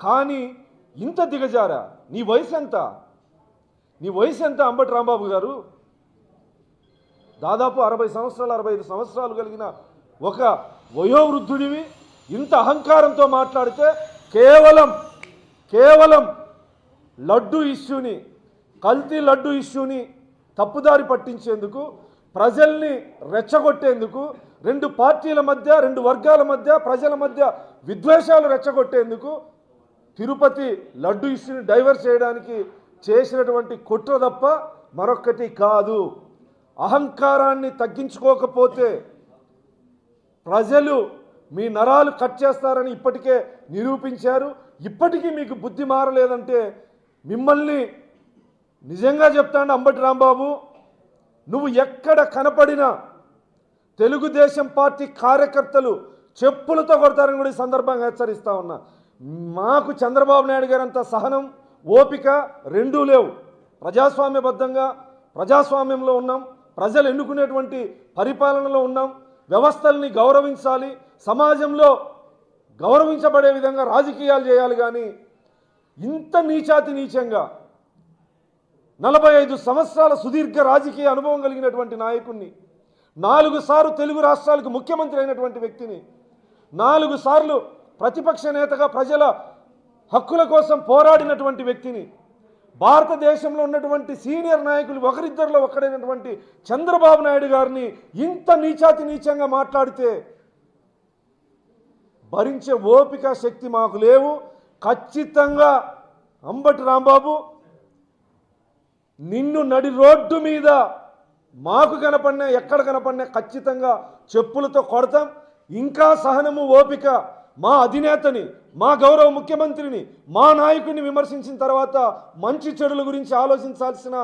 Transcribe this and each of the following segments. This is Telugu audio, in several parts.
కానీ ఇంత దిగజారా? నీ వయసు ఎంత? నీ వయసు ఎంత అంబటి రాంబాబు గారు? దాదాపు 60 సంవత్సరాలు 65 సంవత్సరాలు కలిగిన ఒక వయోవృద్ధుడివి ఇంత అహంకారంతో మాట్లాడితే కేవలం లడ్డు ఇష్యూని, కల్తీ లడ్డు ఇష్యూని తప్పుదారి పట్టించేందుకు, ప్రజల్ని రెచ్చగొట్టేందుకు, రెండు పార్టీల మధ్య, రెండు వర్గాల మధ్య, ప్రజల మధ్య విద్వేషాలు రెచ్చగొట్టేందుకు తిరుపతి లడ్డు ఇష్యూని డైవర్ట్ చేయడానికి చేసినటువంటి కుట్ర తప్ప మరొక్కటి కాదు. అహంకారాన్ని తగ్గించుకోకపోతే ప్రజలు మీ నరాలు కట్ చేస్తారని ఇప్పటికే నిరూపించారు. ఇప్పటికీ మీకు బుద్ధి మారలేదంటే మిమ్మల్ని నిజంగా చెప్తాను అంబటి రాంబాబు, నువ్వు ఎక్కడ కనపడినా తెలుగుదేశం పార్టీ కార్యకర్తలు చెప్పులతో కొడతారని కూడా ఈ సందర్భంగా హెచ్చరిస్తా ఉన్నా. మాకు చంద్రబాబు నాయుడు గారు అంత సహనం, ఓపిక రెండూ లేవు. ప్రజాస్వామ్యబద్ధంగా ప్రజాస్వామ్యంలో ఉన్నాం, ప్రజలు ఎన్నుకునేటువంటి పరిపాలనలో ఉన్నాం. వ్యవస్థల్ని గౌరవించాలి, సమాజంలో గౌరవించబడే విధంగా రాజకీయాలు చేయాలి. కానీ ఇంత నీచంగా 45 సంవత్సరాల సుదీర్ఘ రాజకీయ అనుభవం కలిగినటువంటి నాయకుడిని, 4 సార్లు తెలుగు రాష్ట్రాలకు ముఖ్యమంత్రి అయినటువంటి వ్యక్తిని, 4 సార్లు ప్రతిపక్ష నేతగా ప్రజల హక్కుల కోసం పోరాడినటువంటి వ్యక్తిని, భారతదేశంలో ఉన్నటువంటి సీనియర్ నాయకులు ఒకరిద్దరిలో ఒక్కడైనటువంటి చంద్రబాబు నాయుడు గారిని ఇంత నీచంగా మాట్లాడితే భరించే ఓపిక శక్తి మాకు లేవు. ఖచ్చితంగా అంబటి రాంబాబు, నిన్ను నడి రోడ్డు మీద మాకు కనపడినా ఎక్కడ కనపడినా ఖచ్చితంగా చెప్పులతో కొడతాం. ఇంకా సహనము, ఓపిక మా అధినేతని, మా గౌరవ ముఖ్యమంత్రిని, మా నాయకుడిని విమర్శించిన తర్వాత మంచి చెడుల గురించి ఆలోచించాల్సిన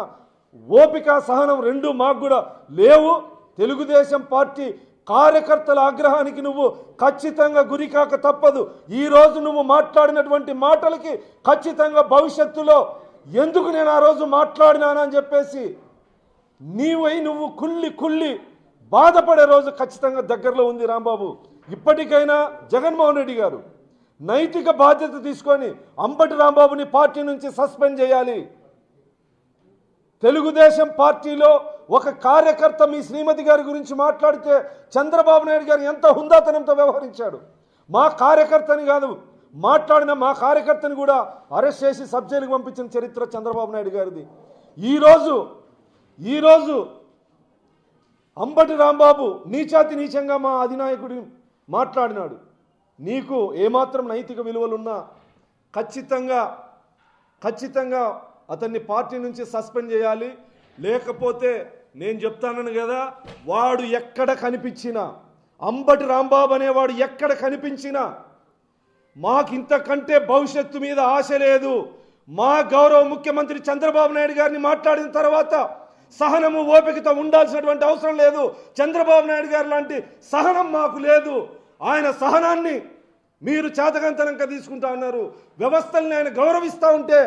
ఓపిక, సహనం రెండూ మాకు కూడా లేవు. తెలుగుదేశం పార్టీ కార్యకర్తల ఆగ్రహానికి నువ్వు ఖచ్చితంగా గురికాక తప్పదు. ఈరోజు నువ్వు మాట్లాడినటువంటి మాటలకి ఖచ్చితంగా భవిష్యత్తులో ఎందుకు నేను ఆ రోజు మాట్లాడినానని చెప్పేసి నువ్వు కుళ్ళి బాధపడే రోజు ఖచ్చితంగా దగ్గరలో ఉంది రాంబాబు. ఇప్పటికైనా జగన్మోహన్ రెడ్డి గారు నైతిక బాధ్యత తీసుకొని అంబటి రాంబాబుని పార్టీ నుంచి సస్పెండ్ చేయాలి. తెలుగుదేశం పార్టీలో ఒక కార్యకర్త మీ శ్రీమతి గారి గురించి మాట్లాడితే చంద్రబాబు నాయుడు గారు ఎంత హుందాతనంతో వ్యవహరించాడు. మా కార్యకర్తని కాదు, మాట్లాడిన మా కార్యకర్తని కూడా అరెస్ట్ చేసి సబ్ జైలుకి పంపించిన చరిత్ర చంద్రబాబు నాయుడు గారిది. ఈరోజు అంబటి రాంబాబు నీచంగా మా అధినాయకుడి మాట్లాడినాడు. నీకు ఏమాత్రం నైతిక విలువలున్నా ఖచ్చితంగా అతన్ని పార్టీ నుంచి సస్పెండ్ చేయాలి. లేకపోతే నేను చెప్తానను కదా, వాడు ఎక్కడ కనిపించినా, అంబటి రాంబాబు అనేవాడు ఎక్కడ కనిపించినా మాకింతకంటే భవిష్యత్తు మీద ఆశ లేదు. మా గౌరవ ముఖ్యమంత్రి చంద్రబాబు నాయుడు గారిని మాట్లాడిన తర్వాత సహనము, ఓపికతో ఉండాల్సినటువంటి అవసరం లేదు. చంద్రబాబు నాయుడు గారు లాంటి సహనం మాకు లేదు. ఆయన సహనాన్ని మీరు చేతకంతనంగా తీసుకుంటా ఉన్నారు. వ్యవస్థల్ని ఆయన గౌరవిస్తూ ఉంటే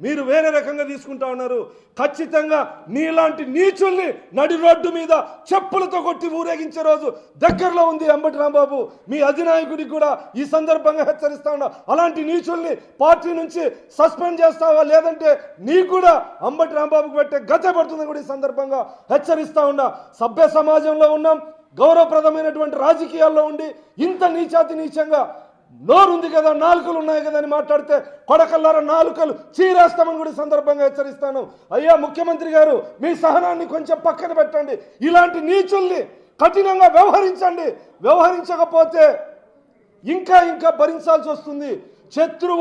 మీరు వేరే రకంగా తీసుకుంటా ఉన్నారు. ఖచ్చితంగా నీలాంటి నీచుల్ని నడి రోడ్డు మీద చెప్పులతో కొట్టి ఊరేగించే రోజు దగ్గరలో ఉంది. అంబటి రాంబాబు, మీ అధినాయకుడికి కూడా ఈ సందర్భంగా హెచ్చరిస్తా ఉన్నా, అలాంటి నీచుల్ని పార్టీ నుంచి సస్పెండ్ చేస్తావా, లేదంటే నీకు కూడా అంబటి రాంబాబుకి పెట్టే గత పడుతుందని కూడా ఈ సందర్భంగా హెచ్చరిస్తా ఉన్నా. సభ్య సమాజంలో ఉన్నాం, గౌరవప్రదమైనటువంటి రాజకీయాల్లో ఉండి ఇంత నీచంగా నోరుంది కదా, నాలుకలు ఉన్నాయి కదా అని మాట్లాడితే కొడకల్లారా నాలుకలు చీరేస్తామని కూడా సందర్భంగా హెచ్చరిస్తాను. అయ్యా ముఖ్యమంత్రి గారు, మీ సహనాన్ని కొంచెం పక్కన పెట్టండి. ఇలాంటి నీచుల్ని కఠినంగా వ్యవహరించండి. వ్యవహరించకపోతే ఇంకా భరించాల్సి వస్తుంది. శత్రువు